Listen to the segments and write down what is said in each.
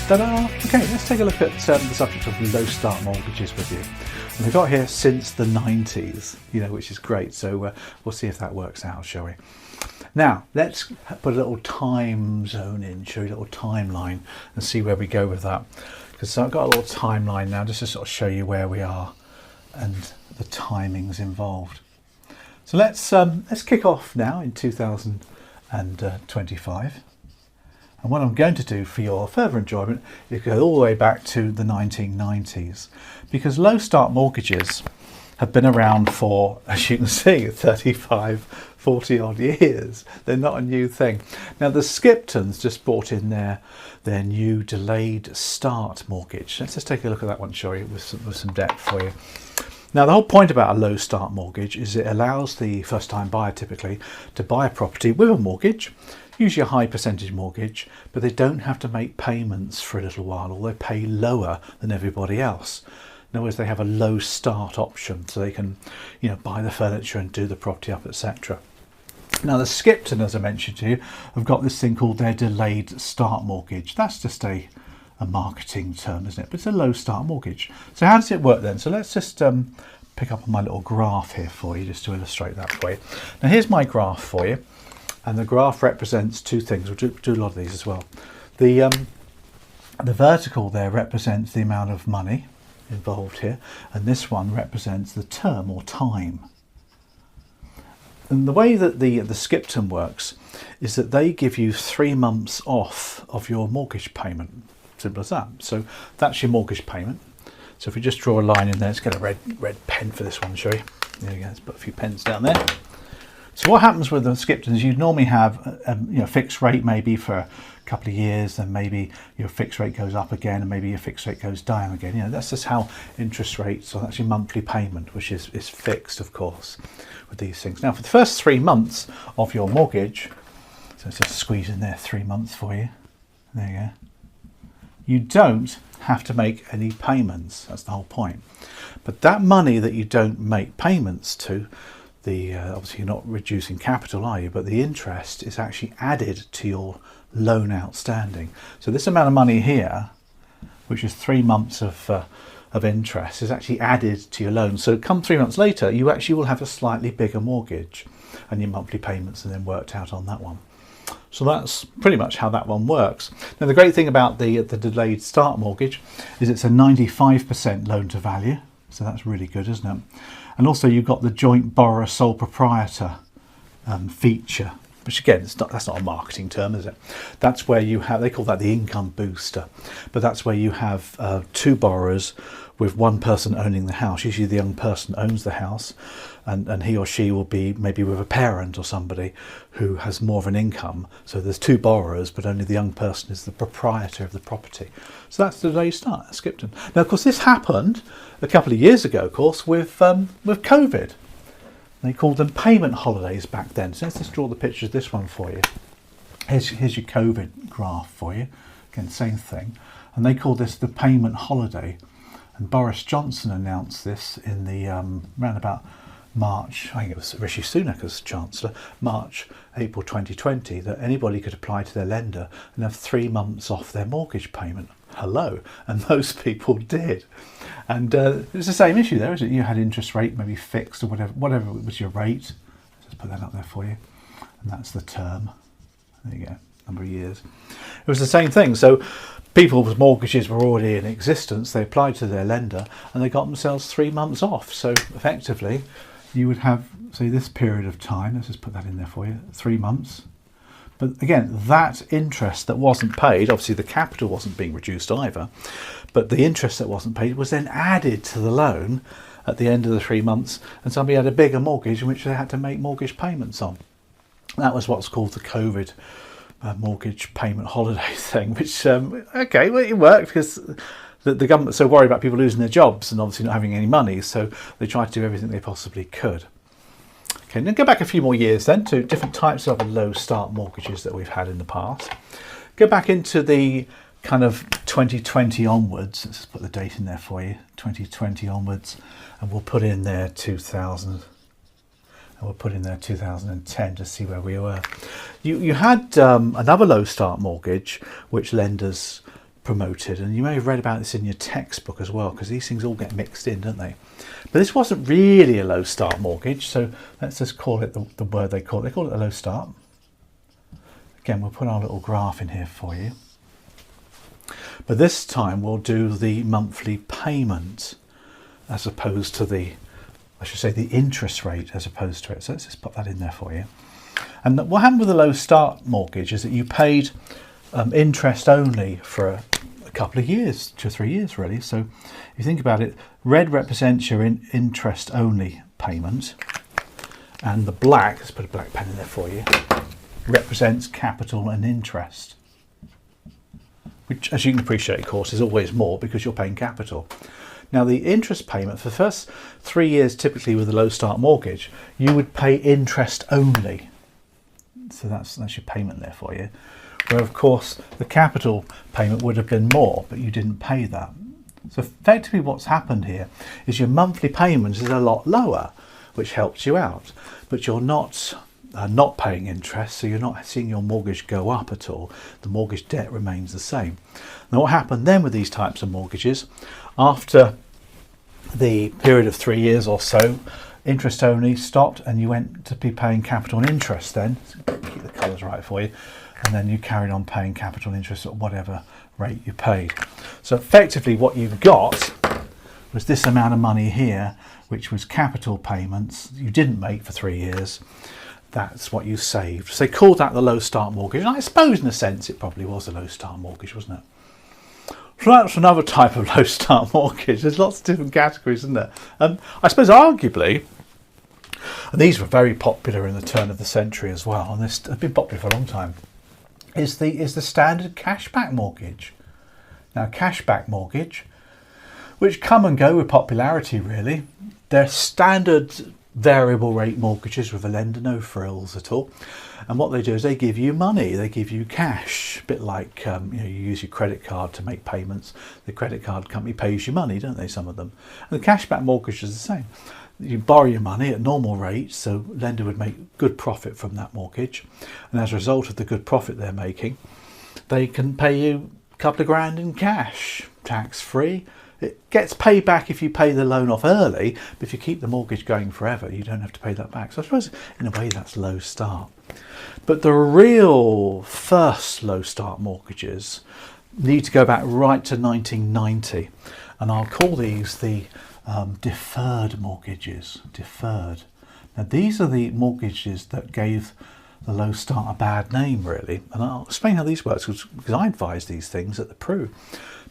Ta-da! Okay, let's take a look at the subject of low start mortgages with you. And we've got here since the 90s, which is great. So we'll see if that works out, shall we? Now, let's put a little time zone in, show you a little timeline and see where we go with that. Because I've got a little timeline now just to sort of show you where we are and the timings involved. So let's kick off now in 2025. And what I'm going to do for your further enjoyment is go all the way back to the 1990s, because low start mortgages have been around for, as you can see, 35, 40 odd years. They're not a new thing. Now the Skiptons just brought in their new delayed start mortgage. Let's just take a look at that one, shall we, with some depth for you. Now the whole point about a low start mortgage is it allows the first time buyer typically to buy a property with a mortgage, usually a high percentage mortgage, but they don't have to make payments for a little while, or they pay lower than everybody else. In other words, they have a low start option, so they can, buy the furniture and do the property up, etc. Now the Skipton, as I mentioned to you, have got this thing called their delayed start mortgage. That's just a marketing term, isn't it? But it's a low start mortgage. So how does it work then? So let's just pick up on my little graph here for you, just to illustrate that for you. Now here's my graph for you. And the graph represents two things. We'll do a lot of these as well. The vertical there represents the amount of money involved here, and this one represents the term or time. And the way that the Skipton works is that they give you 3 months off of your mortgage payment. Simple as that. So that's your mortgage payment. So if we just draw a line in there, let's get a red pen for this one, shall we? There we go. Let's put a few pens down there. So what happens with the Skiptons, you'd normally have a fixed rate maybe for a couple of years, then maybe your fixed rate goes up again, and maybe your fixed rate goes down again. That's just how interest rates, or that's your monthly payment, which is fixed, of course, with these things. Now, for the first 3 months of your mortgage, so let's just squeeze in there 3 months for you. There you go. You don't have to make any payments. That's the whole point. But that money that you don't make payments to, obviously you're not reducing capital, are you? But the interest is actually added to your loan outstanding. So this amount of money here, which is 3 months of interest, is actually added to your loan. So come 3 months later, you actually will have a slightly bigger mortgage, and your monthly payments are then worked out on that one. So that's pretty much how that one works. Now the great thing about the delayed start mortgage is it's a 95% loan to value. So that's really good, isn't it? And also you've got the joint borrower sole proprietor feature, which again, that's not a marketing term, is it? That's where you have, they call that the income booster, but that's where you have 2 borrowers with one person owning the house. Usually the young person owns the house, and he or she will be maybe with a parent or somebody who has more of an income. So there's 2 borrowers, but only the young person is the proprietor of the property. So that's the delayed start, Skipton. Now, of course, this happened a couple of years ago, of course, with COVID. They called them payment holidays back then. So let's just draw the picture of this one for you. Here's your COVID graph for you. Again, same thing. And they called this the payment holiday. And Boris Johnson announced this in the round about March, I think it was Rishi Sunak as Chancellor, April 2020, that anybody could apply to their lender and have 3 months off their mortgage payment. Hello. And most people did. And it's the same issue there, isn't it? You had interest rate maybe fixed or whatever was your rate. Just put that up there for you. And that's the term. There you go, number of years. It was the same thing. So people's mortgages were already in existence. They applied to their lender and they got themselves 3 months off. So effectively, you would have, say, this period of time. Let's just put that in there for you, 3 months. But again, that interest that wasn't paid, obviously the capital wasn't being reduced either, but the interest that wasn't paid was then added to the loan at the end of the 3 months, and somebody had a bigger mortgage in which they had to make mortgage payments on. That was what's called the COVID mortgage payment holiday thing, which, okay, well, it worked because the government was so worried about people losing their jobs and obviously not having any money, so they tried to do everything they possibly could. Okay, now go back a few more years then to different types of low start mortgages that we've had in the past. Go back into the kind of 2020 onwards. Let's just put the date in there for you, 2020 onwards, and we'll put in there 2000, and we'll put in there 2010 to see where we were. You had another low start mortgage, which lenders promoted, and you may have read about this in your textbook as well, because these things all get mixed in, don't they? But this wasn't really a low start mortgage, so let's just call it the word they call it. They call it a low start. Again, we'll put our little graph in here for you. But this time we'll do the monthly payment as opposed to the, I should say, the interest rate as opposed to it. So let's just put that in there for you. And what happened with the low start mortgage is that you paid interest only for a couple of years, 2 or 3 years really. So if you think about it, red represents your interest only payment, and the black, let's put a black pen in there for you, represents capital and interest, which, as you can appreciate, of course, is always more because you're paying capital. Now, the interest payment for the first 3 years, typically with a low start mortgage, you would pay interest only. So that's your payment there for you. Where, of course, the capital payment would have been more, but you didn't pay that. So effectively what's happened here is your monthly payment is a lot lower, which helps you out, but you're not paying interest, so you're not seeing your mortgage go up at all. The mortgage debt remains the same. Now, what happened then with these types of mortgages, after the period of 3 years or so, interest only stopped, and you went to be paying capital and interest then. Keep the colours right for you. And then you carried on paying capital interest at whatever rate you paid. So effectively what you've got was this amount of money here, which was capital payments you didn't make for 3 years. That's what you saved. So they called that the low start mortgage. And I suppose in a sense it probably was a low start mortgage, wasn't it? So that's another type of low start mortgage. There's lots of different categories, isn't there? I suppose arguably, and these were very popular in the turn of the century as well, and this has been popular for a long time, is the standard cashback mortgage. Now, cashback mortgage, which come and go with popularity really, they're standard variable rate mortgages with a lender, no frills at all. And what they do is they give you money, they give you cash, a bit like you use your credit card to make payments. The credit card company pays you money, don't they, some of them? And the cashback mortgage is the same. You borrow your money at normal rates, so lender would make good profit from that mortgage, and as a result of the good profit they're making, they can pay you a couple of grand in cash, tax free. It gets paid back if you pay the loan off early, but if you keep the mortgage going forever, you don't have to pay that back. So I suppose in a way that's low start. But the real first low start mortgages need to go back right to 1990, and I'll call these the deferred mortgages. Deferred. Now these are the mortgages that gave the low start a bad name really, and I'll explain how these work because I advised these things at the Pru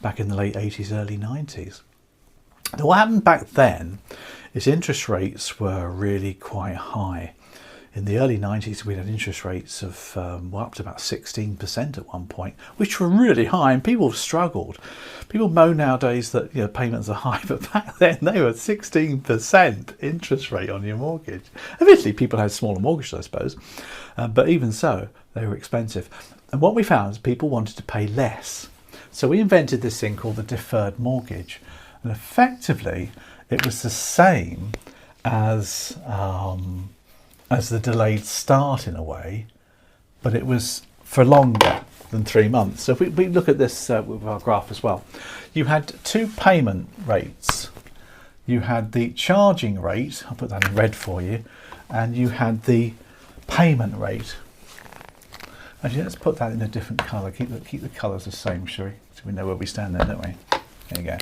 back in the late 80s, early 90s. Now what happened back then is interest rates were really quite high. In the early 90s we had interest rates of up to about 16% at one point, which were really high, and people struggled. People moan nowadays that payments are high, but back then they were 16% interest rate on your mortgage. Eventually people had smaller mortgages, I suppose, but even so they were expensive. And what we found is people wanted to pay less. So we invented this thing called the deferred mortgage, and effectively it was the same as the delayed start in a way, but it was for longer than 3 months. So if we look at this with our graph as well, you had 2 payment rates. You had the charging rate, I'll put that in red for you, and you had the payment rate. Actually, let's put that in a different colour. Keep the colours the same, shall we? So we know where we stand there, don't we? There you go.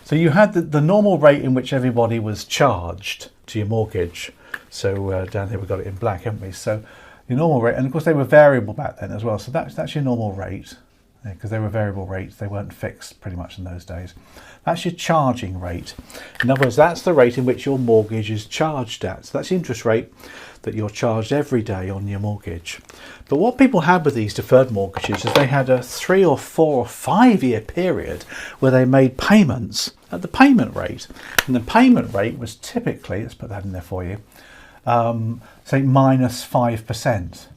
So you had the normal rate in which everybody was charged to your mortgage. So down here we've got it in black, haven't we? So your normal rate, and of course they were variable back then as well. So that's your normal rate, because they were variable rates. They weren't fixed pretty much in those days. That's your charging rate. In other words, that's the rate in which your mortgage is charged at. So that's the interest rate that you're charged every day on your mortgage. But what people had with these deferred mortgages is they had a 3 or 4 or 5 year period where they made payments at the payment rate. And the payment rate was typically, let's put that in there for you, say minus 5%.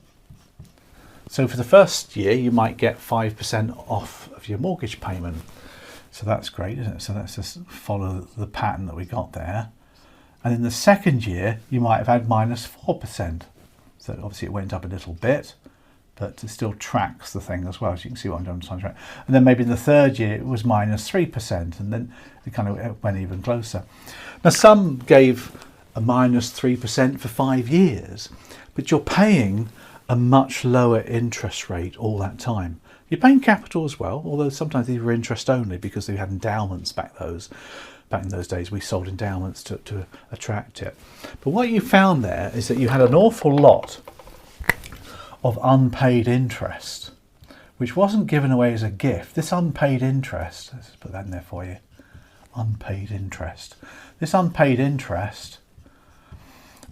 So for the first year, you might get 5% off of your mortgage payment. So that's great, isn't it? So let's just follow the pattern that we got there. And in the second year, you might have had minus 4%. So obviously it went up a little bit, but it still tracks the thing as well, as you can see what I'm doing. And then maybe in the third year it was minus 3%, and then it kind of went even closer. Now some gave a minus 3% for 5 years, but you're paying a much lower interest rate all that time. You're paying capital as well, although sometimes they were interest only because they had endowments back in those days. We sold endowments to attract it. But what you found there is that you had an awful lot of unpaid interest, which wasn't given away as a gift. This unpaid interest, let's just put that in there for you, unpaid interest. This unpaid interest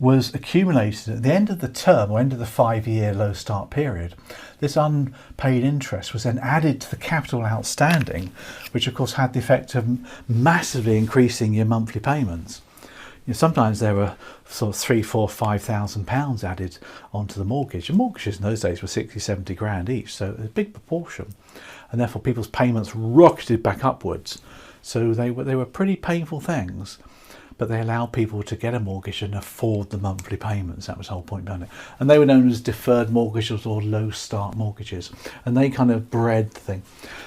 was accumulated at the end of the term or end of the 5-year low start period. This unpaid interest was then added to the capital outstanding, which of course had the effect of massively increasing your monthly payments. You know, sometimes there were sort of £3,000, £4,000, £5,000 added onto the mortgage. And mortgages in those days were 60, 70 grand each, so a big proportion. And therefore people's payments rocketed back upwards. So they were pretty painful things. But they allowed people to get a mortgage and afford the monthly payments. That was the whole point behind it. And they were known as deferred mortgages or low start mortgages. And they kind of bred the thing.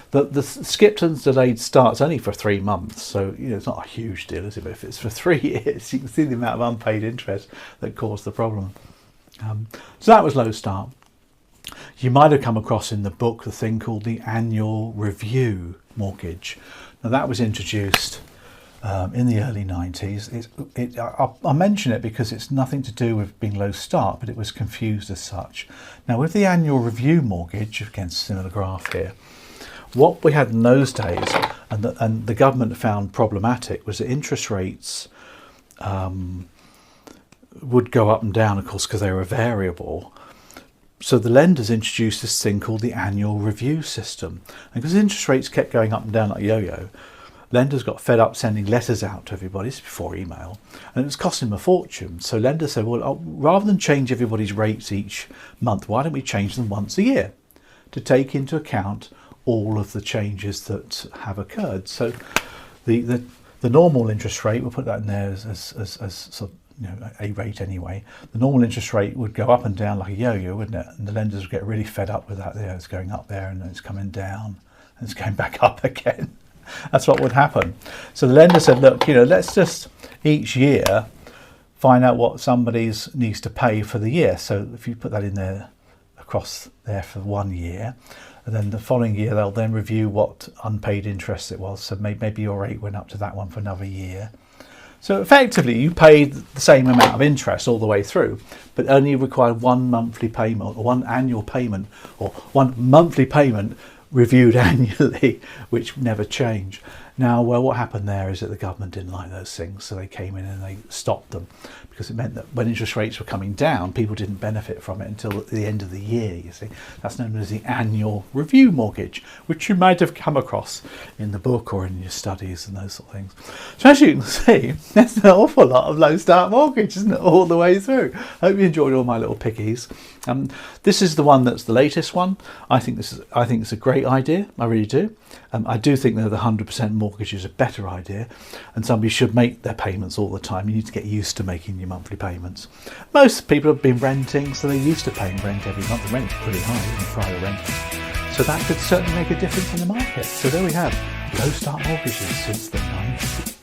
The Skipton's delayed start's only for 3 months. So, you know, it's not a huge deal, is it? But if it's for 3 years, you can see the amount of unpaid interest that caused the problem. So that was low start. You might have come across in the book the thing called the annual review mortgage. Now that was introduced in the early 90s. I mention it because it's nothing to do with being low start, but it was confused as such. Now with the annual review mortgage, again similar graph here, what we had in those days and the government found problematic was that interest rates would go up and down, of course, because they were variable. So the lenders introduced this thing called the annual review system. And because interest rates kept going up and down like a yo-yo, lenders got fed up sending letters out to everybody. This is before email, and it was costing them a fortune. So lenders said, well, rather than change everybody's rates each month, why don't we change them once a year to take into account all of the changes that have occurred? So the normal interest rate, we'll put that in there as sort of, you know, a rate anyway. The normal interest rate would go up and down like a yo-yo, wouldn't it? And the lenders would get really fed up with that. There, it's going up there and then it's coming down and it's going back up again. That's what would happen. So the lender said, look, you know, let's just each year find out what somebody needs to pay for the year. So if you put that in there across there for 1 year, and then the following year they'll then review what unpaid interest it was. So maybe your rate went up to that one for another year. So effectively you paid the same amount of interest all the way through, but only required one monthly payment or one annual payment or one monthly payment reviewed annually, which never changed. Now, well, what happened there is that the government didn't like those things, so they came in and they stopped them, because it meant that when interest rates were coming down, people didn't benefit from it until at the end of the year, you see. That's known as the annual review mortgage, which you might have come across in the book or in your studies and those sort of things. So as you can see, there's an awful lot of low start mortgage, isn't it, all the way through. I hope you enjoyed all my little pickies. This is the one that's the latest one. I think it's a great idea. I really do. I do think that the 100% mortgage is a better idea, and somebody should make their payments all the time. You need to get used to making your monthly payments. Most people have been renting, so they're used to paying rent every month. The rent's pretty high in private rent, so that could certainly make a difference in the market. So there we have low start mortgages since the 90s.